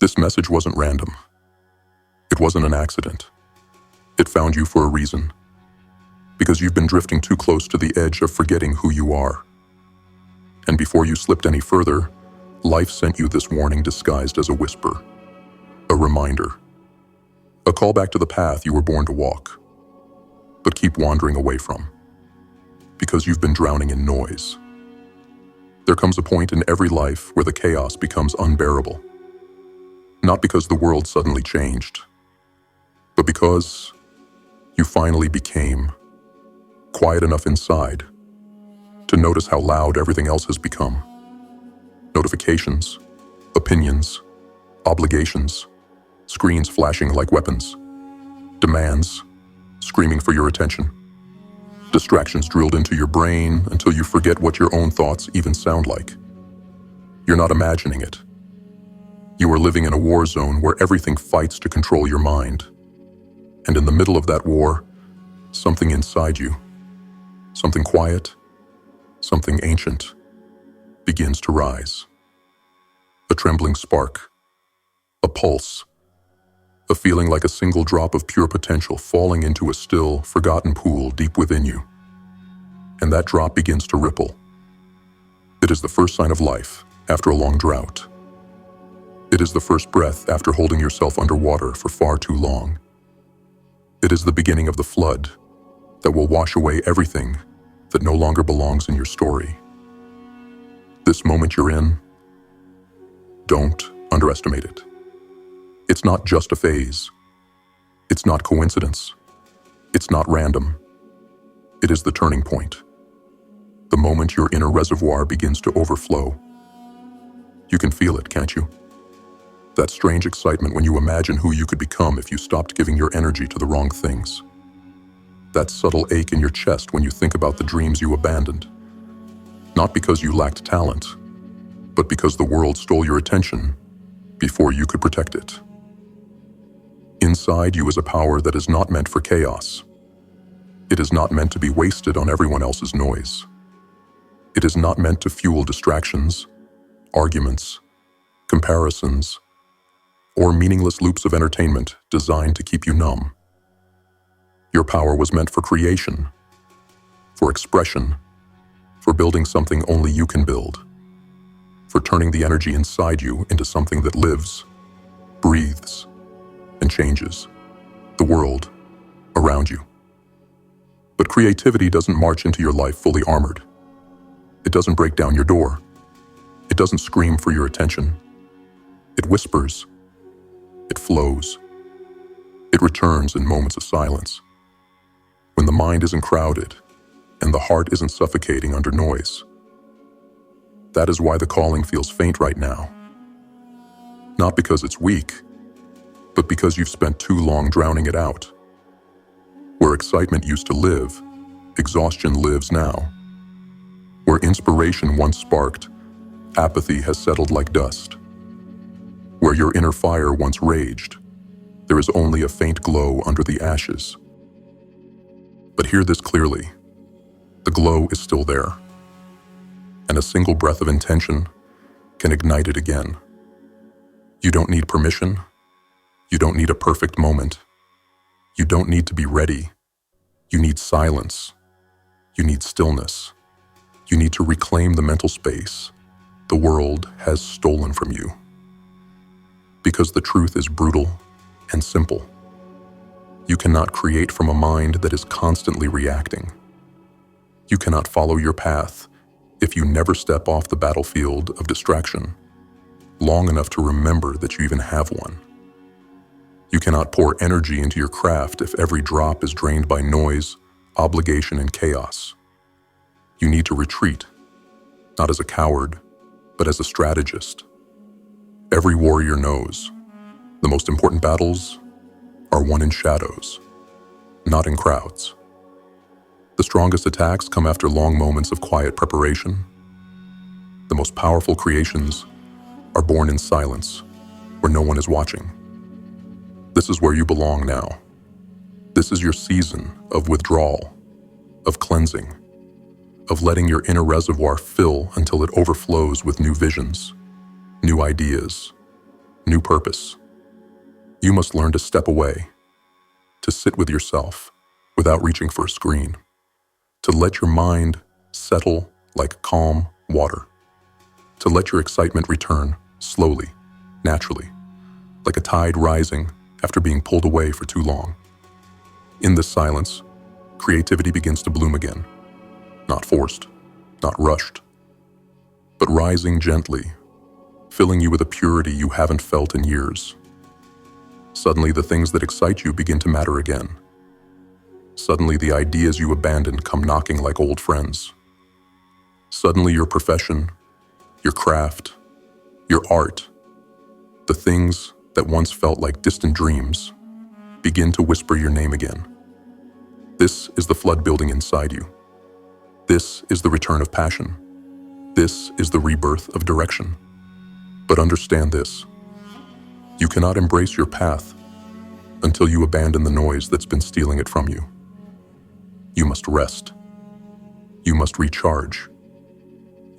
This message wasn't random. It wasn't an accident. It found you for a reason. Because you've been drifting too close to the edge of forgetting who you are. And before you slipped any further, life sent you this warning disguised as a whisper, a reminder, a call back to the path you were born to walk, but keep wandering away from, because you've been drowning in noise. There comes a point in every life where the chaos becomes unbearable, not because the world suddenly changed, but because you finally became quiet enough inside to notice how loud everything else has become. Notifications, opinions, obligations, screens flashing like weapons, demands screaming for your attention, distractions drilled into your brain until you forget what your own thoughts even sound like. You're not imagining it. You are living in a war zone where everything fights to control your mind. And in the middle of that war, something inside you, something quiet, something ancient, begins to rise. A trembling spark, a pulse, a feeling like a single drop of pure potential falling into a still, forgotten pool deep within you. And that drop begins to ripple. It is the first sign of life after a long drought. It is the first breath after holding yourself underwater for far too long. It is the beginning of the flood that will wash away everything that no longer belongs in your story. This moment you're in, don't underestimate it. It's not just a phase. It's not coincidence. It's not random. It is the turning point. The moment your inner reservoir begins to overflow. You can feel it, can't you? That strange excitement when you imagine who you could become if you stopped giving your energy to the wrong things. That subtle ache in your chest when you think about the dreams you abandoned. Not because you lacked talent, but because the world stole your attention before you could protect it. Inside you is a power that is not meant for chaos. It is not meant to be wasted on everyone else's noise. It is not meant to fuel distractions, arguments, comparisons, or meaningless loops of entertainment designed to keep you numb. Your power was meant for creation, for expression, for building something only you can build, for turning the energy inside you into something that lives, breathes, and changes the world around you. But creativity doesn't march into your life fully armored. It doesn't break down your door. It doesn't scream for your attention. It whispers. It flows. It returns in moments of silence. When the mind isn't crowded and the heart isn't suffocating under noise. That is why the calling feels faint right now. Not because it's weak, but because you've spent too long drowning it out. Where excitement used to live, exhaustion lives now. Where inspiration once sparked, apathy has settled like dust. Where your inner fire once raged, there is only a faint glow under the ashes. But hear this clearly. The glow is still there. And a single breath of intention can ignite it again. You don't need permission. You don't need a perfect moment. You don't need to be ready. You need silence. You need stillness. You need to reclaim the mental space the world has stolen from you. Because the truth is brutal and simple. You cannot create from a mind that is constantly reacting. You cannot follow your path if you never step off the battlefield of distraction long enough to remember that you even have one. You cannot pour energy into your craft if every drop is drained by noise, obligation, and chaos. You need to retreat, not as a coward, but as a strategist. Every warrior knows the most important battles are won in shadows, not in crowds. The strongest attacks come after long moments of quiet preparation. The most powerful creations are born in silence, where no one is watching. This is where you belong now. This is your season of withdrawal, of cleansing, of letting your inner reservoir fill until it overflows with new visions, new ideas, new purpose. You must learn to step away, to sit with yourself without reaching for a screen, to let your mind settle like calm water, to let your excitement return slowly, naturally, like a tide rising after being pulled away for too long. In this silence, creativity begins to bloom again, not forced, not rushed, but rising gently, filling you with a purity you haven't felt in years. Suddenly, the things that excite you begin to matter again. Suddenly, the ideas you abandoned come knocking like old friends. Suddenly, your profession, your craft, your art, the things that once felt like distant dreams, begin to whisper your name again. This is the flood building inside you. This is the return of passion. This is the rebirth of direction. But understand this: you cannot embrace your path until you abandon the noise that's been stealing it from you. You must rest. You must recharge.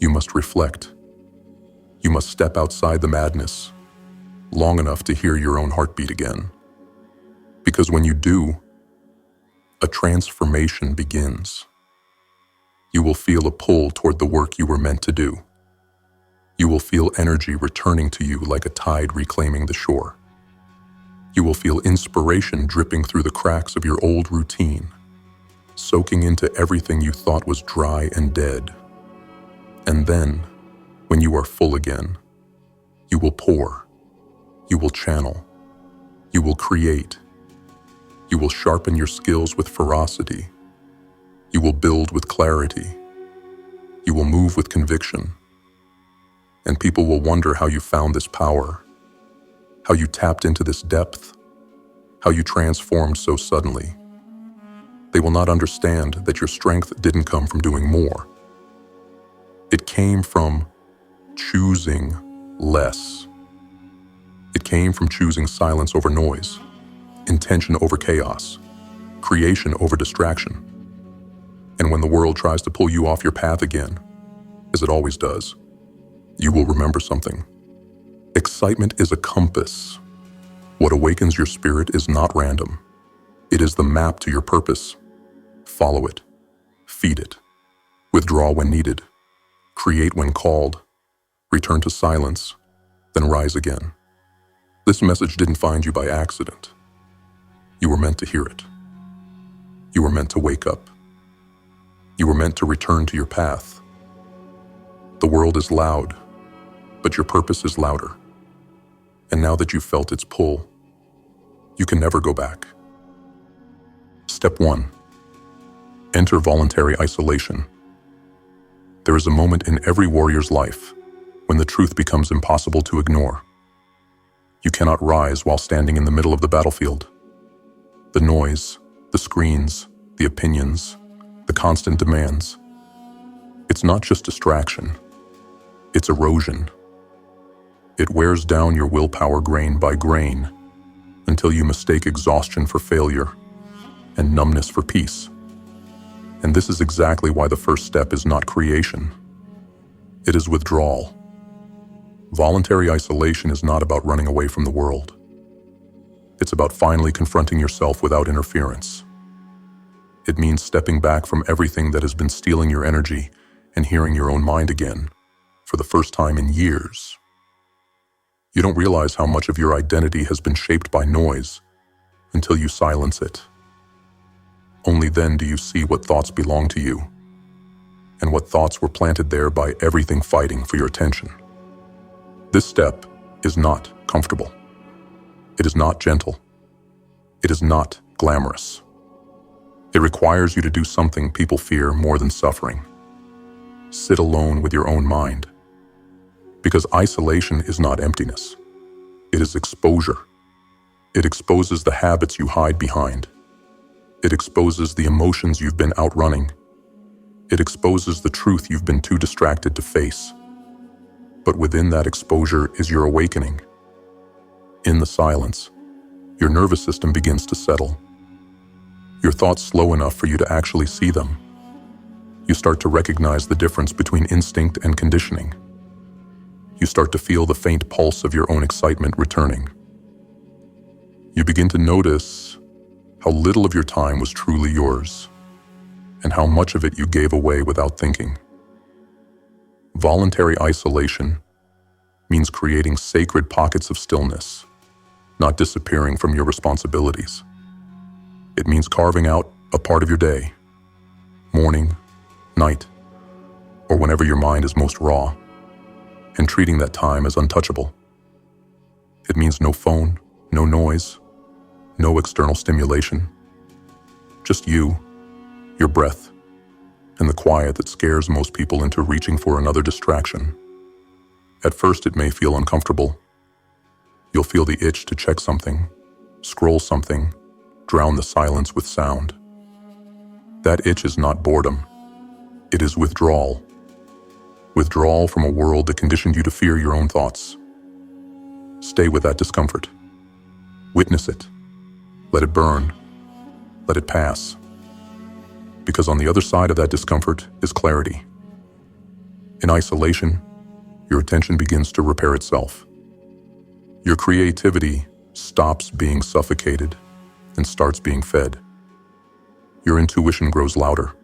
You must reflect. You must step outside the madness long enough to hear your own heartbeat again. Because when you do, a transformation begins. You will feel a pull toward the work you were meant to do. You will feel energy returning to you like a tide reclaiming the shore. You will feel inspiration dripping through the cracks of your old routine, soaking into everything you thought was dry and dead. And then, when you are full again, you will pour, you will channel, you will create, you will sharpen your skills with ferocity, you will build with clarity, you will move with conviction, and people will wonder how you found this power, how you tapped into this depth, how you transformed so suddenly. They will not understand that your strength didn't come from doing more. It came from choosing less. It came from choosing silence over noise, intention over chaos, creation over distraction. And when the world tries to pull you off your path again, as it always does, you will remember something. Excitement is a compass. What awakens your spirit is not random. It is the map to your purpose. Follow it. Feed it. Withdraw when needed. Create when called. Return to silence, then rise again. This message didn't find you by accident. You were meant to hear it. You were meant to wake up. You were meant to return to your path. The world is loud, but your purpose is louder. And now that you've felt its pull, you can never go back. Step 1. Enter voluntary isolation. There is a moment in every warrior's life when the truth becomes impossible to ignore. You cannot rise while standing in the middle of the battlefield. The noise, the screens, the opinions, the constant demands. It's not just distraction, it's erosion. It wears down your willpower grain by grain until you mistake exhaustion for failure and numbness for peace. And this is exactly why the first step is not creation. It is withdrawal. Voluntary isolation is not about running away from the world. It's about finally confronting yourself without interference. It means stepping back from everything that has been stealing your energy and hearing your own mind again for the first time in years. You don't realize how much of your identity has been shaped by noise until you silence it. Only then do you see what thoughts belong to you and what thoughts were planted there by everything fighting for your attention. This step is not comfortable. It is not gentle. It is not glamorous. It requires you to do something people fear more than suffering. Sit alone with your own mind. Because isolation is not emptiness. It is exposure. It exposes the habits you hide behind. It exposes the emotions you've been outrunning. It exposes the truth you've been too distracted to face. But within that exposure is your awakening. In the silence, your nervous system begins to settle. Your thoughts slow enough for you to actually see them. You start to recognize the difference between instinct and conditioning. you start to feel the faint pulse of your own excitement returning. You begin to notice how little of your time was truly yours, and how much of it you gave away without thinking. Voluntary isolation means creating sacred pockets of stillness, not disappearing from your responsibilities. It means carving out a part of your day, morning, night, or whenever your mind is most raw, and treating that time as untouchable. It means no phone, no noise, no external stimulation. Just you, your breath, and the quiet that scares most people into reaching for another distraction. At first, it may feel uncomfortable. You'll feel the itch to check something, scroll something, drown the silence with sound. That itch is not boredom. It is withdrawal. Withdrawal from a world that conditioned you to fear your own thoughts. Stay with that discomfort. Witness it. Let it burn. Let it pass. Because on the other side of that discomfort is clarity. In isolation, your attention begins to repair itself. Your creativity stops being suffocated and starts being fed. Your intuition grows louder.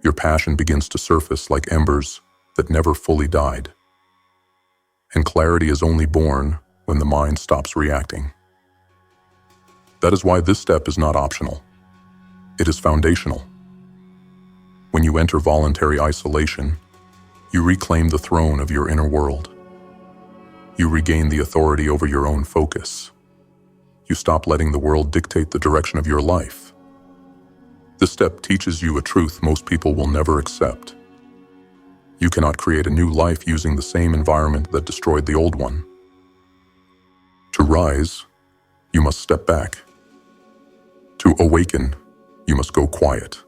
Your passion begins to surface like embers that never fully died. And clarity is only born when the mind stops reacting. That is why this step is not optional. It is foundational. When you enter voluntary isolation, you reclaim the throne of your inner world. You regain the authority over your own focus. You stop letting the world dictate the direction of your life. This step teaches you a truth most people will never accept. You cannot create a new life using the same environment that destroyed the old one. To rise, you must step back. To awaken, you must go quiet.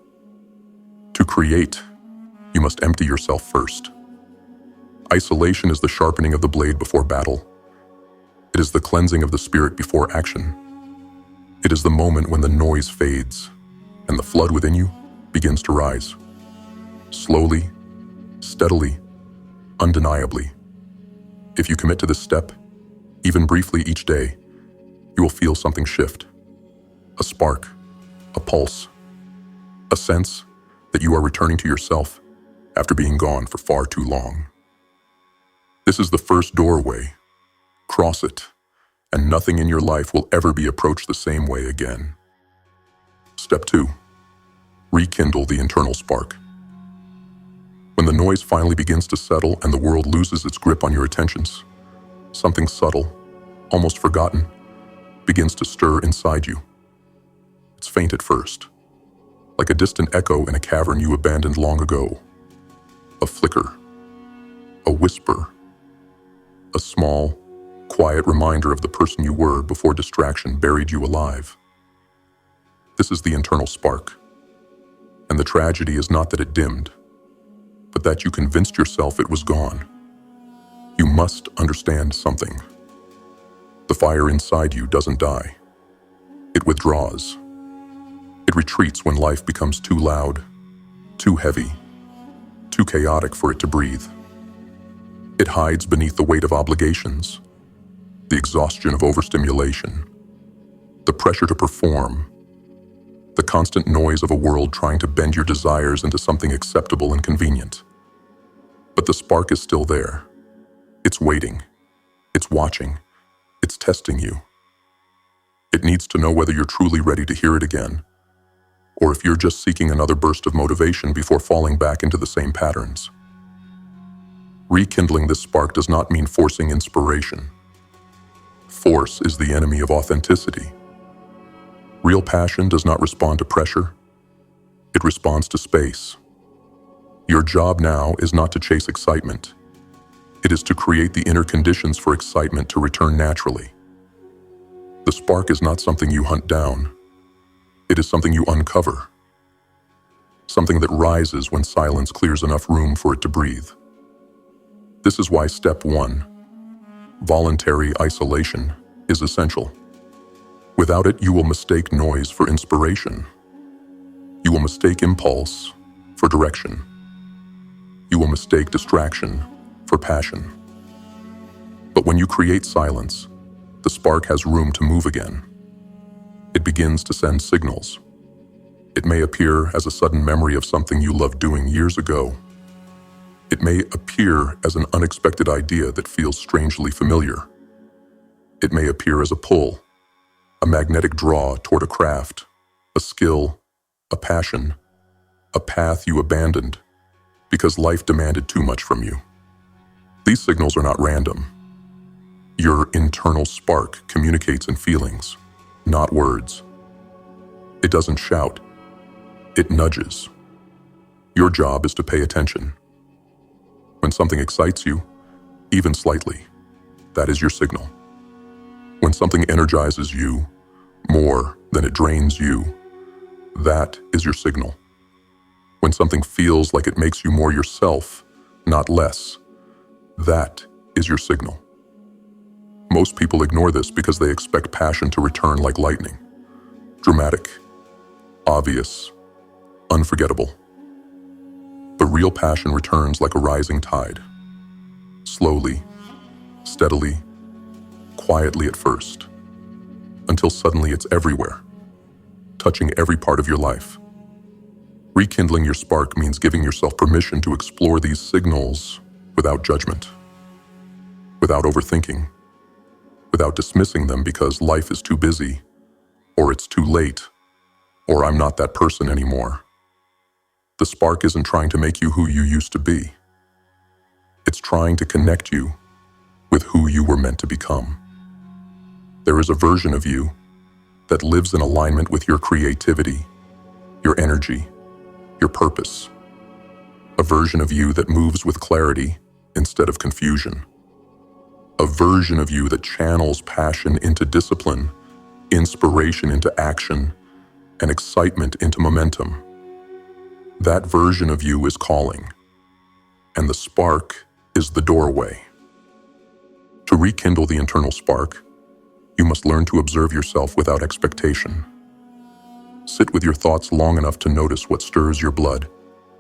To create, you must empty yourself first. Isolation is the sharpening of the blade before battle. It is the cleansing of the spirit before action. It is the moment when the noise fades and the flood within you begins to rise. Slowly, steadily, undeniably. If you commit to this step, even briefly each day, you will feel something shift. A spark, a pulse, a sense that you are returning to yourself after being gone for far too long. This is the first doorway. Cross it, and nothing in your life will ever be approached the same way again. Step 2. Rekindle the internal spark. When the noise finally begins to settle and the world loses its grip on your attentions, something subtle, almost forgotten, begins to stir inside you. It's faint at first, like a distant echo in a cavern you abandoned long ago. A flicker, a whisper, a small, quiet reminder of the person you were before distraction buried you alive. This is the internal spark. And the tragedy is not that it dimmed, but that you convinced yourself it was gone. You must understand something. The fire inside you doesn't die. It withdraws. It retreats when life becomes too loud, too heavy, too chaotic for it to breathe. It hides beneath the weight of obligations, the exhaustion of overstimulation, the pressure to perform, the constant noise of a world trying to bend your desires into something acceptable and convenient. But the spark is still there. It's waiting. It's watching. It's testing you. It needs to know whether you're truly ready to hear it again, or if you're just seeking another burst of motivation before falling back into the same patterns. Rekindling this spark does not mean forcing inspiration. Force is the enemy of authenticity. Real passion does not respond to pressure. It responds to space. Your job now is not to chase excitement. It is to create the inner conditions for excitement to return naturally. The spark is not something you hunt down. It is something you uncover. Something that rises when silence clears enough room for it to breathe. This is why step 1, voluntary isolation, is essential. Without it, you will mistake noise for inspiration. You will mistake impulse for direction. You will mistake distraction for passion. But when you create silence, the spark has room to move again. It begins to send signals. It may appear as a sudden memory of something you loved doing years ago. It may appear as an unexpected idea that feels strangely familiar. It may appear as a pull, a magnetic draw toward a craft, a skill, a passion, a path you abandoned because life demanded too much from you. These signals are not random. Your internal spark communicates in feelings, not words. It doesn't shout. It nudges. Your job is to pay attention. When something excites you, even slightly, that is your signal. When something energizes you more than it drains you, that is your signal. When something feels like it makes you more yourself, not less, that is your signal. Most people ignore this because they expect passion to return like lightning. Dramatic, obvious, unforgettable. But real passion returns like a rising tide. Slowly, steadily, quietly at first, until suddenly it's everywhere, touching every part of your life. Rekindling your spark means giving yourself permission to explore these signals without judgment, without overthinking, without dismissing them because life is too busy, or it's too late, or I'm not that person anymore. The spark isn't trying to make you who you used to be. It's trying to connect you with who you were meant to become. There is a version of you that lives in alignment with your creativity, your energy, your purpose. A version of you that moves with clarity instead of confusion. A version of you that channels passion into discipline, inspiration into action, and excitement into momentum. That version of you is calling, and the spark is the doorway. To rekindle the internal spark, you must learn to observe yourself without expectation. Sit with your thoughts long enough to notice what stirs your blood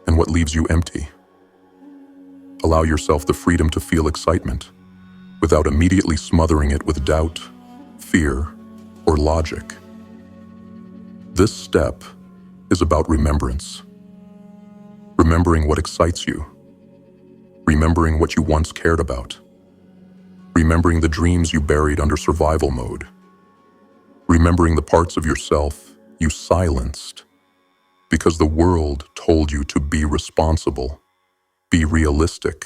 and what leaves you empty. Allow yourself the freedom to feel excitement without immediately smothering it with doubt, fear, or logic. This step is about remembrance. Remembering what excites you. Remembering what you once cared about. Remembering the dreams you buried under survival mode. Remembering the parts of yourself you silenced because the world told you to be responsible, be realistic,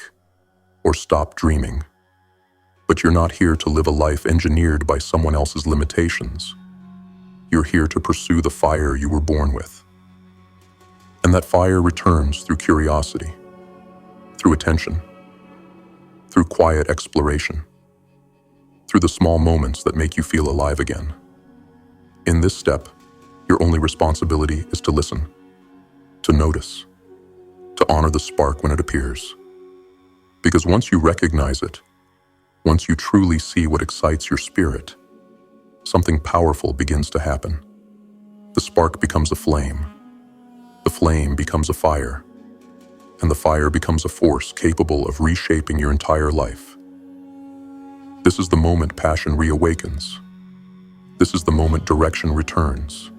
or stop dreaming. But you're not here to live a life engineered by someone else's limitations. You're here to pursue the fire you were born with. And that fire returns through curiosity, through attention, through quiet exploration, through the small moments that make you feel alive again. In this step, your only responsibility is to listen, to notice, to honor the spark when it appears. Because once you recognize it, once you truly see what excites your spirit, something powerful begins to happen. The spark becomes a flame. The flame becomes a fire. And the fire becomes a force capable of reshaping your entire life. This is the moment passion reawakens. This is the moment direction returns.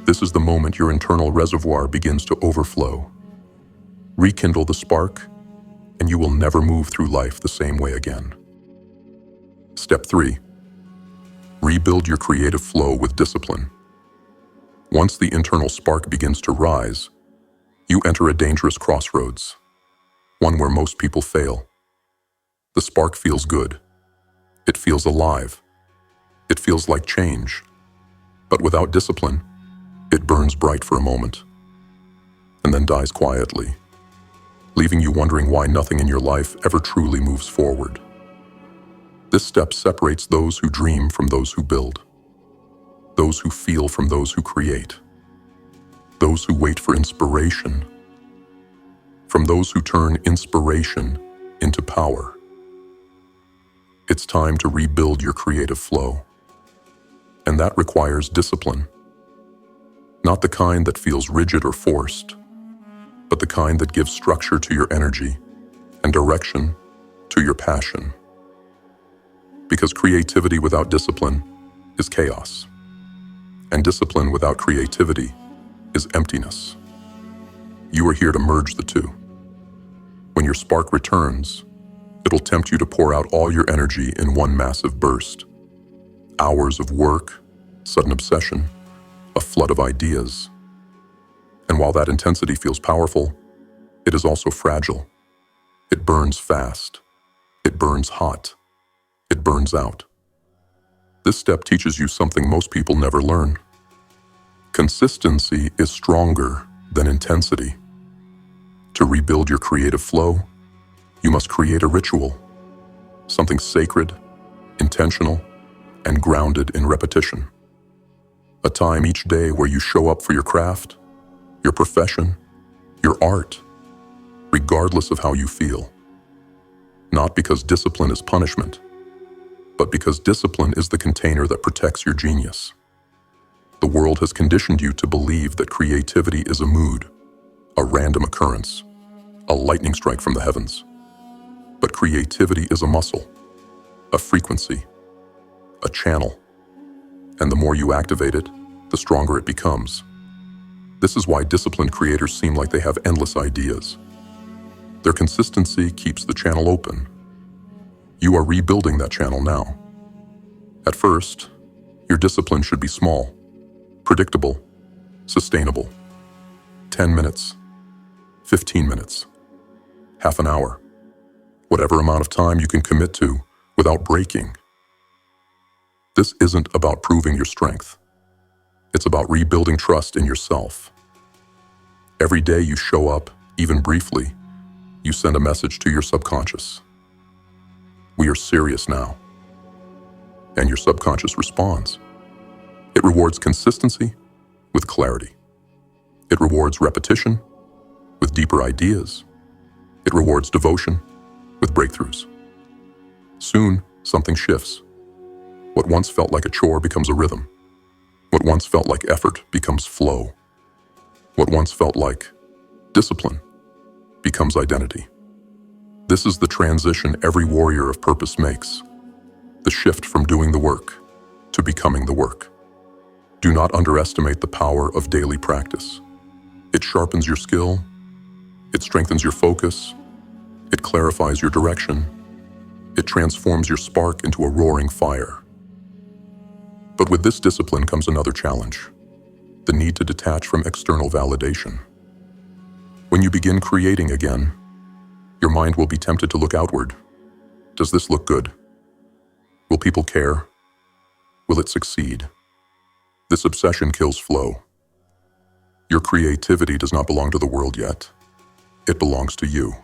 This is the moment your internal reservoir begins to overflow. Rekindle the spark, and you will never move through life the same way again. Step 3. Rebuild your creative flow with discipline. Once the internal spark begins to rise, you enter a dangerous crossroads, one where most people fail. The spark feels good. It feels alive. It feels like change. But without discipline, it burns bright for a moment, and then dies quietly, leaving you wondering why nothing in your life ever truly moves forward. This step separates those who dream from those who build, those who feel from those who create, those who wait for inspiration from those who turn inspiration into power. It's time to rebuild your creative flow, and that requires discipline. Not the kind that feels rigid or forced, but the kind that gives structure to your energy and direction to your passion. Because creativity without discipline is chaos, and discipline without creativity is emptiness. You are here to merge the two. When your spark returns, it'll tempt you to pour out all your energy in one massive burst. Hours of work, sudden obsession, a flood of ideas. And while that intensity feels powerful, it is also fragile. It burns fast. It burns hot. It burns out. This step teaches you something most people never learn. Consistency is stronger than intensity. To rebuild your creative flow, you must create a ritual, something sacred, intentional, and grounded in repetition. A time each day where you show up for your craft, your profession, your art, regardless of how you feel. Not because discipline is punishment, but because discipline is the container that protects your genius. The world has conditioned you to believe that creativity is a mood, a random occurrence, a lightning strike from the heavens. But creativity is a muscle, a frequency, a channel. And the more you activate it, the stronger it becomes. This is why disciplined creators seem like they have endless ideas. Their consistency keeps the channel open. You are rebuilding that channel now. At first, your discipline should be small, predictable, sustainable. 10 minutes, 15 minutes, half an hour, whatever amount of time you can commit to without breaking. This isn't about proving your strength. It's about rebuilding trust in yourself. Every day you show up, even briefly, you send a message to your subconscious. We are serious now. And your subconscious responds. It rewards consistency with clarity. It rewards repetition with deeper ideas. It rewards devotion with breakthroughs. Soon, something shifts. What once felt like a chore becomes a rhythm. What once felt like effort becomes flow. What once felt like discipline becomes identity. This is the transition every warrior of purpose makes. The shift from doing the work to becoming the work. Do not underestimate the power of daily practice. It sharpens your skill. It strengthens your focus. It clarifies your direction. It transforms your spark into a roaring fire. But with this discipline comes another challenge: the need to detach from external validation. When you begin creating again, your mind will be tempted to look outward. Does this look good? Will people care? Will it succeed? This obsession kills flow. Your creativity does not belong to the world yet. It belongs to you.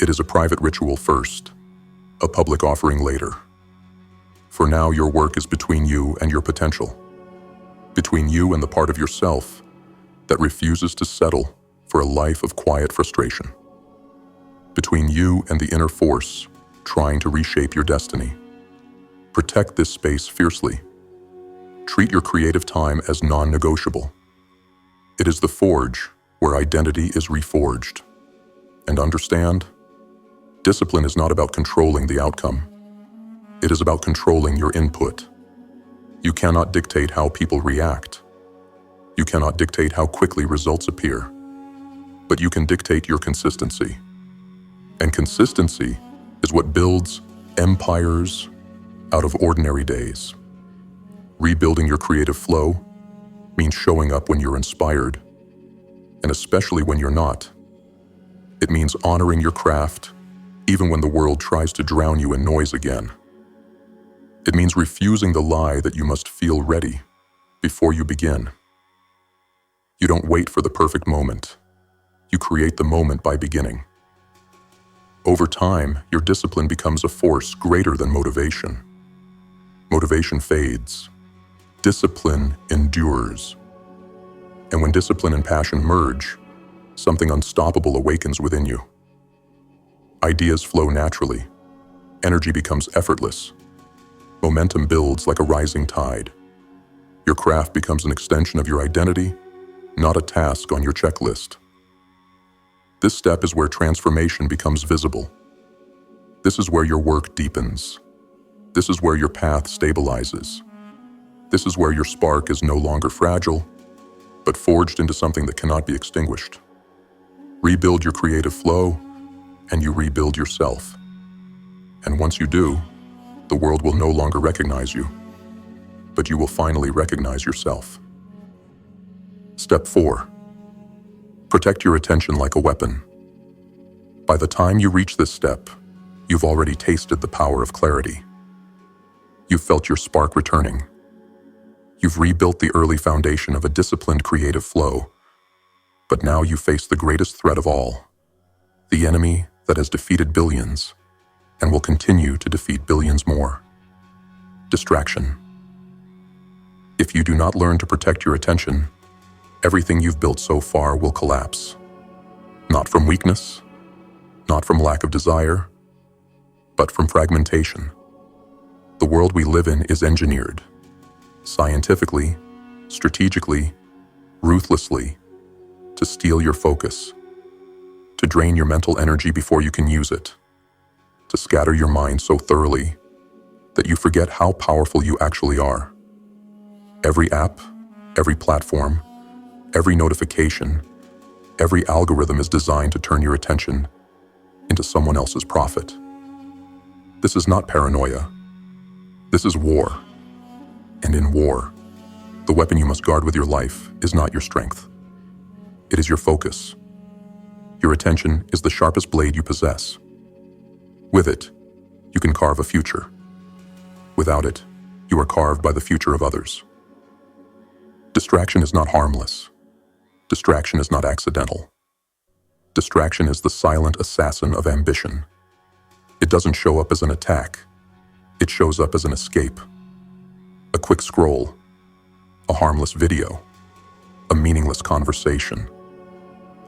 It is a private ritual first, a public offering later. For now, your work is between you and your potential, between you and the part of yourself that refuses to settle for a life of quiet frustration, between you and the inner force trying to reshape your destiny. Protect this space fiercely. Treat your creative time as non-negotiable. It is the forge where identity is reforged. And understand, discipline is not about controlling the outcome. It is about controlling your input. You cannot dictate how people react. You cannot dictate how quickly results appear. But you can dictate your consistency. And consistency is what builds empires out of ordinary days. Rebuilding your creative flow means showing up when you're inspired, and especially when you're not. It means honoring your craft, even when the world tries to drown you in noise again. It means refusing the lie that you must feel ready before you begin. You don't wait for the perfect moment. You create the moment by beginning. Over time, your discipline becomes a force greater than motivation. Motivation fades. Discipline endures. And when discipline and passion merge, something unstoppable awakens within you. Ideas flow naturally. Energy becomes effortless. Momentum builds like a rising tide. Your craft becomes an extension of your identity, not a task on your checklist. This step is where transformation becomes visible. This is where your work deepens. This is where your path stabilizes. This is where your spark is no longer fragile, but forged into something that cannot be extinguished. Rebuild your creative flow, and you rebuild yourself. And once you do, the world will no longer recognize you, but you will finally recognize yourself. Step 4. Protect your attention like a weapon. By the time you reach this step, you've already tasted the power of clarity. You've felt your spark returning. You've rebuilt the early foundation of a disciplined creative flow. But now you face the greatest threat of all, the enemy that has defeated billions and will continue to defeat billions more. Distraction. If you do not learn to protect your attention, everything you've built so far will collapse. Not from weakness, not from lack of desire, but from fragmentation. The world we live in is engineered, scientifically, strategically, ruthlessly, to steal your focus, to drain your mental energy before you can use it, to scatter your mind so thoroughly that you forget how powerful you actually are. Every app, every platform, every notification, every algorithm is designed to turn your attention into someone else's profit. This is not paranoia. This is war. And in war, the weapon you must guard with your life is not your strength. It is your focus. Your attention is the sharpest blade you possess. With it, you can carve a future. Without it, you are carved by the future of others. Distraction is not harmless. Distraction is not accidental. Distraction is the silent assassin of ambition. It doesn't show up as an attack. It shows up as an escape. A quick scroll, a harmless video, a meaningless conversation,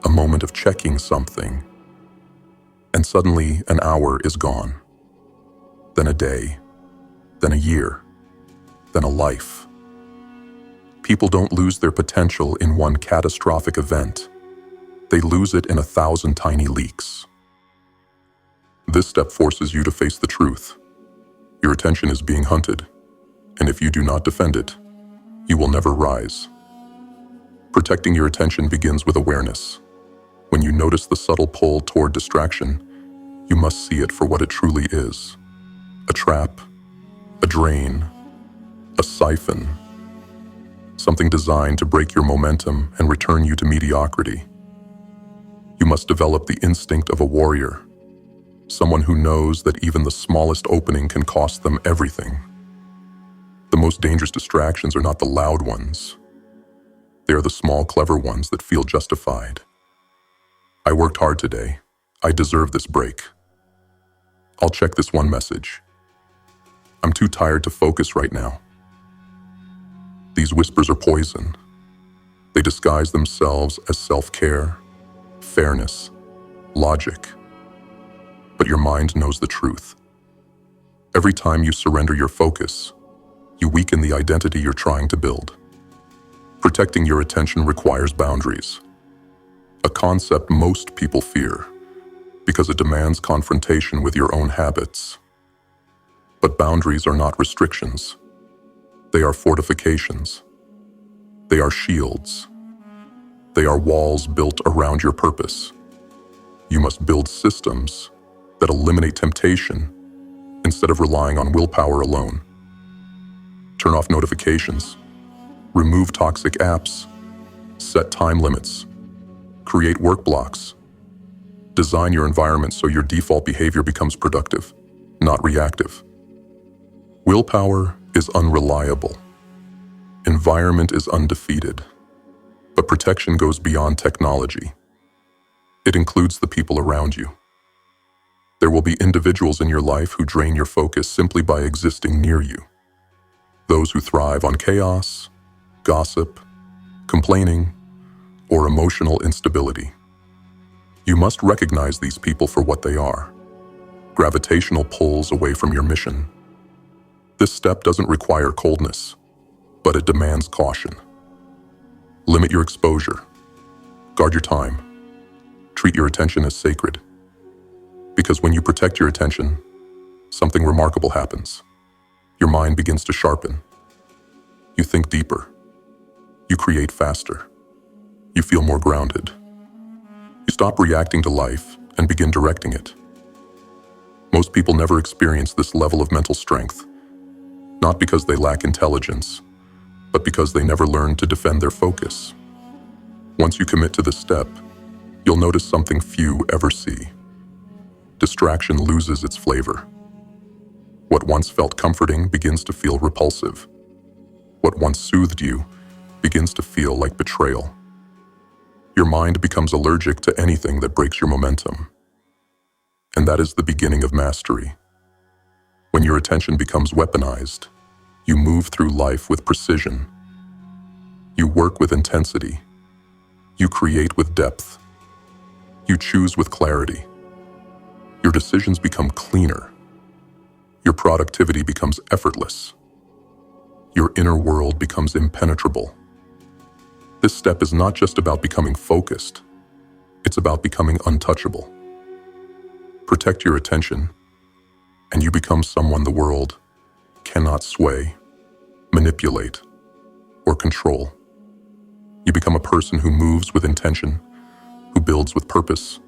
a moment of checking something, and suddenly an hour is gone. Then a day, then a year, then a life. People don't lose their potential in one catastrophic event. They lose it in 1,000 tiny leaks. This step forces you to face the truth. Your attention is being hunted, and if you do not defend it, you will never rise. Protecting your attention begins with awareness. When you notice the subtle pull toward distraction, you must see it for what it truly is. A trap, a drain, a siphon. Something designed to break your momentum and return you to mediocrity. You must develop the instinct of a warrior, someone who knows that even the smallest opening can cost them everything. The most dangerous distractions are not the loud ones. They are the small, clever ones that feel justified. I worked hard today. I deserve this break. I'll check this one message. I'm too tired to focus right now. These whispers are poison. They disguise themselves as self-care, fairness, logic. But your mind knows the truth. Every time you surrender your focus, you weaken the identity you're trying to build. Protecting your attention requires boundaries, a concept most people fear because it demands confrontation with your own habits. But boundaries are not restrictions. They are fortifications. They are shields. They are walls built around your purpose. You must build systems that eliminate temptation instead of relying on willpower alone. Turn off notifications. Remove toxic apps. Set time limits. Create work blocks. Design your environment so your default behavior becomes productive, not reactive. Willpower is unreliable. Environment is undefeated. But protection goes beyond technology. It includes the people around you. There will be individuals in your life who drain your focus simply by existing near you. Those who thrive on chaos, gossip, complaining, or emotional instability. You must recognize these people for what they are, gravitational pulls away from your mission. This step doesn't require coldness, but it demands caution. Limit your exposure. Guard your time. Treat your attention as sacred. Because when you protect your attention, something remarkable happens. Your mind begins to sharpen. You think deeper. You create faster. You feel more grounded. You stop reacting to life and begin directing it. Most people never experience this level of mental strength, not because they lack intelligence, but because they never learned to defend their focus. Once you commit to this step, you'll notice something few ever see. Distraction loses its flavor. What once felt comforting begins to feel repulsive. What once soothed you begins to feel like betrayal. Your mind becomes allergic to anything that breaks your momentum. And that is the beginning of mastery. When your attention becomes weaponized, you move through life with precision. You work with intensity. You create with depth. You choose with clarity. Your decisions become cleaner. Your productivity becomes effortless. Your inner world becomes impenetrable. This step is not just about becoming focused. It's about becoming untouchable. Protect your attention, and you become someone the world cannot sway, manipulate, or control. You become a person who moves with intention, who builds with purpose,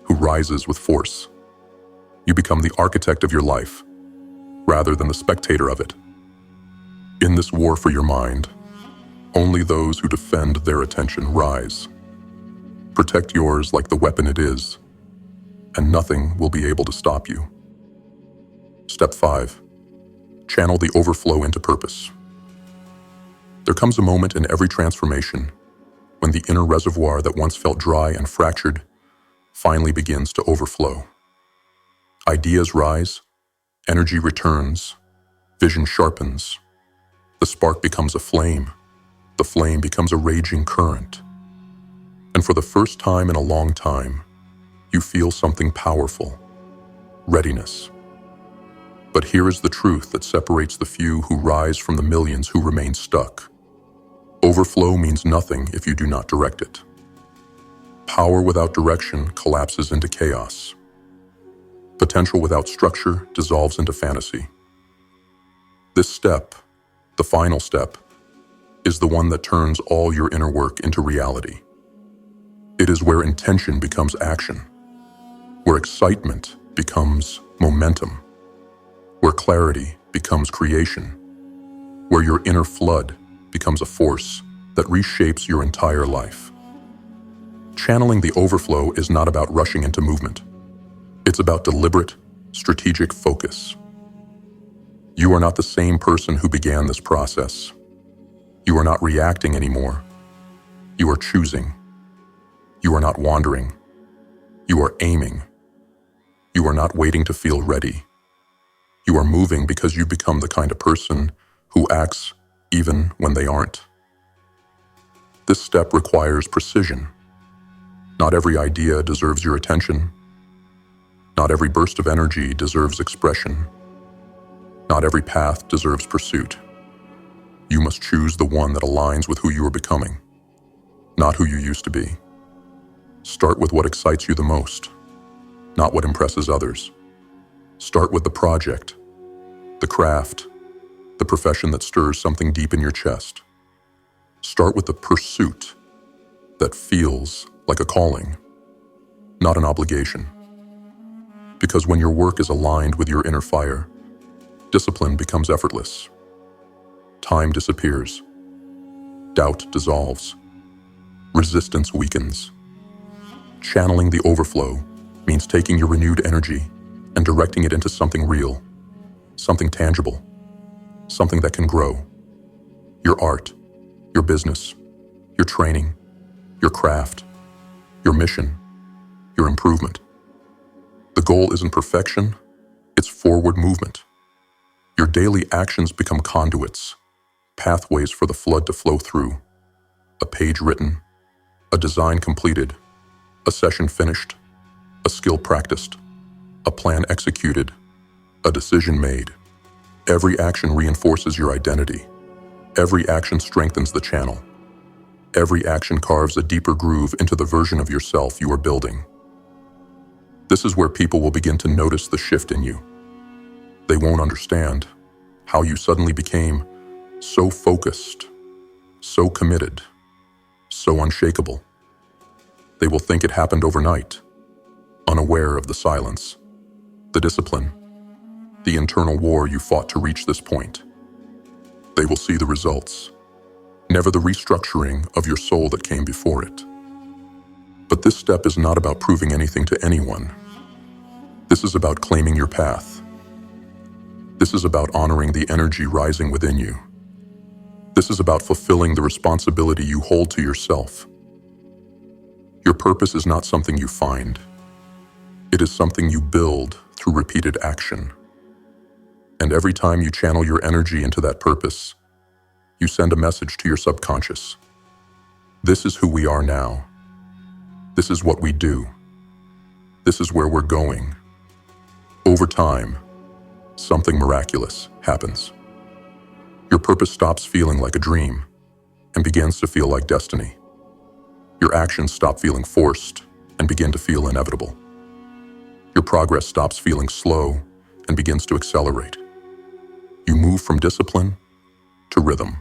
who rises with force. You become the architect of your life, rather than the spectator of it. In this war for your mind, only those who defend their attention rise. Protect yours like the weapon it is, and nothing will be able to stop you. Step 5. Channel the overflow into purpose. There comes a moment in every transformation when the inner reservoir that once felt dry and fractured finally begins to overflow. Ideas rise, energy returns, vision sharpens. The spark becomes a flame. The flame becomes a raging current. And for the first time in a long time, you feel something powerful: readiness. But here is the truth that separates the few who rise from the millions who remain stuck. Overflow means nothing if you do not direct it. Power without direction collapses into chaos. Potential without structure dissolves into fantasy. This step, the final step, is the one that turns all your inner work into reality. It is where intention becomes action, where excitement becomes momentum, where clarity becomes creation, where your inner flood becomes a force that reshapes your entire life. Channeling the overflow is not about rushing into movement. It's about deliberate, strategic focus. You are not the same person who began this process. You are not reacting anymore. You are choosing. You are not wandering. You are aiming. You are not waiting to feel ready. You are moving because you become the kind of person who acts even when they aren't. This step requires precision. Not every idea deserves your attention. Not every burst of energy deserves expression. Not every path deserves pursuit. You must choose the one that aligns with who you are becoming, not who you used to be. Start with what excites you the most, not what impresses others. Start with the project, the craft, the profession that stirs something deep in your chest. Start with the pursuit that feels like a calling, not an obligation. Because when your work is aligned with your inner fire, discipline becomes effortless. Time disappears. Doubt dissolves. Resistance weakens. Channeling the overflow means taking your renewed energy and directing it into something real, something tangible, something that can grow. Your art, your business, your training, your craft, your mission, your improvement. The goal isn't perfection, it's forward movement. Your daily actions become conduits, pathways for the flood to flow through. A page written, a design completed, a session finished, a skill practiced, a plan executed, a decision made. Every action reinforces your identity. Every action strengthens the channel. Every action carves a deeper groove into the version of yourself you are building. This is where people will begin to notice the shift in you. They won't understand, how you suddenly became so focused, so committed, so unshakable. They will think it happened overnight, unaware of the silence, the discipline, the internal war you fought to reach this point. They will see the results, never the restructuring of your soul that came before it. But this step is not about proving anything to anyone. This is about claiming your path. This is about honoring the energy rising within you. This is about fulfilling the responsibility you hold to yourself. Your purpose is not something you find. It is something you build through repeated action. And every time you channel your energy into that purpose, you send a message to your subconscious. This is who we are now. This is what we do. This is where we're going. Over time, something miraculous happens. Your purpose stops feeling like a dream and begins to feel like destiny. Your actions stop feeling forced and begin to feel inevitable. Your progress stops feeling slow and begins to accelerate. You move from discipline to rhythm,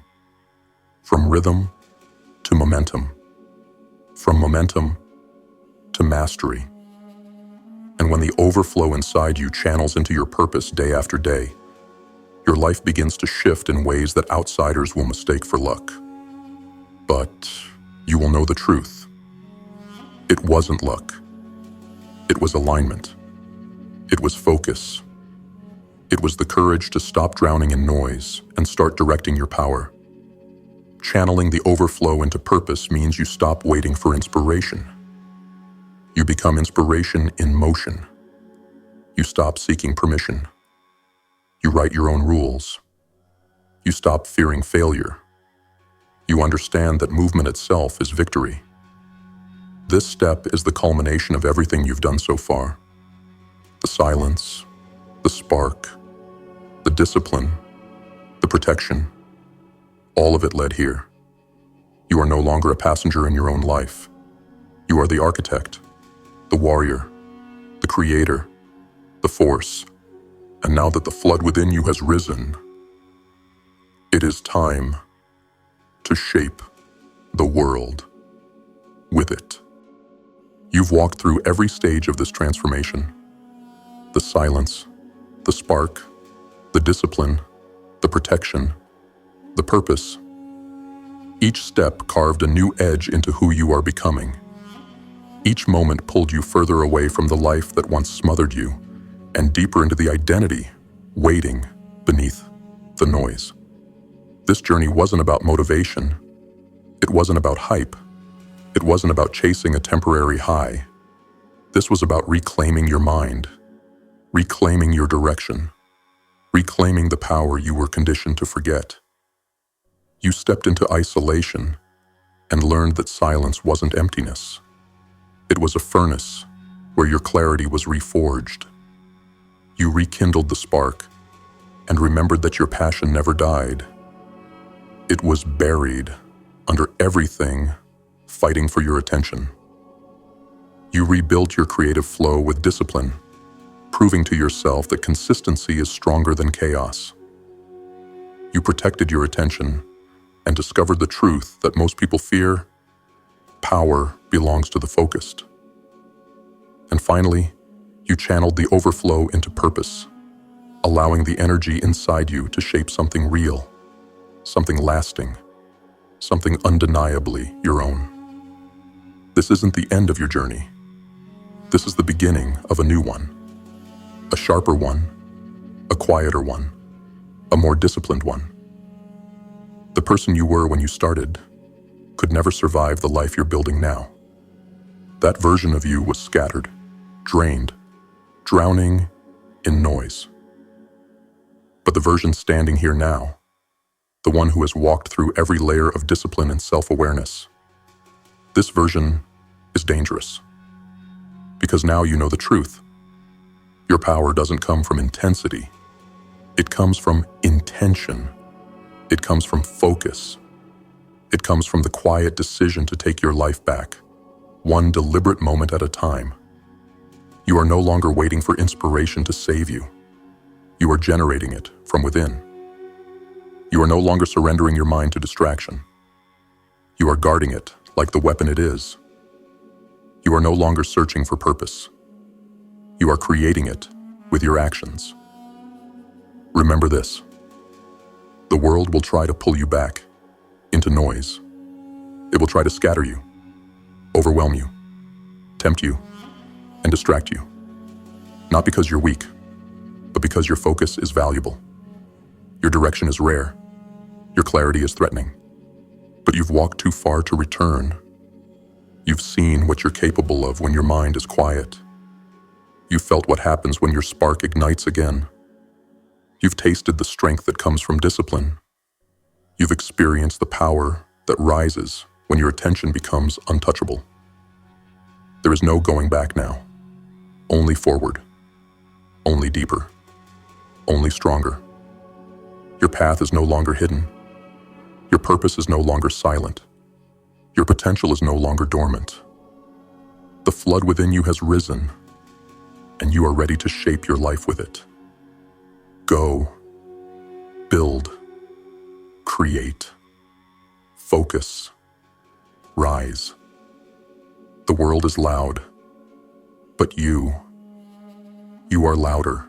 from rhythm to momentum, from momentum to mastery. And when the overflow inside you channels into your purpose day after day, your life begins to shift in ways that outsiders will mistake for luck. But you will know the truth. It wasn't luck. It was alignment. It was focus. It was the courage to stop drowning in noise and start directing your power. Channeling the overflow into purpose means you stop waiting for inspiration. You become inspiration in motion. You stop seeking permission. You write your own rules. You stop fearing failure. You understand that movement itself is victory. This step is the culmination of everything you've done so far. The silence, the spark, the discipline, the protection, all of it led here. You are no longer a passenger in your own life. You are the architect, the warrior, the creator, the force. And now that the flood within you has risen, it is time to shape the world with it. You've walked through every stage of this transformation. The silence, the spark, the discipline, the protection, the purpose. Each step carved a new edge into who you are becoming. Each moment pulled you further away from the life that once smothered you and deeper into the identity waiting beneath the noise. This journey wasn't about motivation. It wasn't about hype. It wasn't about chasing a temporary high. This was about reclaiming your mind, reclaiming your direction, reclaiming the power you were conditioned to forget. You stepped into isolation and learned that silence wasn't emptiness. It was a furnace where your clarity was reforged. You rekindled the spark and remembered that your passion never died. It was buried under everything fighting for your attention. You rebuilt your creative flow with discipline, proving to yourself that consistency is stronger than chaos. You protected your attention and discovered the truth that most people fear: power belongs to the focused. And finally, you channeled the overflow into purpose, allowing the energy inside you to shape something real, something lasting, something undeniably your own. This isn't the end of your journey. This is the beginning of a new one, a sharper one, a quieter one, a more disciplined one. The person you were when you started could never survive the life you're building now. That version of you was scattered, drained, drowning in noise. But the version standing here now, the one who has walked through every layer of discipline and self-awareness, this version is dangerous. Because now you know the truth. Your power doesn't come from intensity. It comes from intention. It comes from focus. It comes from the quiet decision to take your life back, one deliberate moment at a time. You are no longer waiting for inspiration to save you. You are generating it from within. You are no longer surrendering your mind to distraction. You are guarding it like the weapon it is. You are no longer searching for purpose. You are creating it with your actions. Remember this: the world will try to pull you back into noise. It will try to scatter you, overwhelm you, tempt you, and distract you. Not because you're weak, but because your focus is valuable. Your direction is rare. Your clarity is threatening. But you've walked too far to return. You've seen what you're capable of when your mind is quiet. You've felt what happens when your spark ignites again. You've tasted the strength that comes from discipline. You've experienced the power that rises when your attention becomes untouchable. There is no going back now. Only forward. Only deeper. Only stronger. Your path is no longer hidden. Your purpose is no longer silent. Your potential is no longer dormant. The flood within you has risen, and you are ready to shape your life with it. Go. Build. Create. Focus. Rise. The world is loud, but you are louder.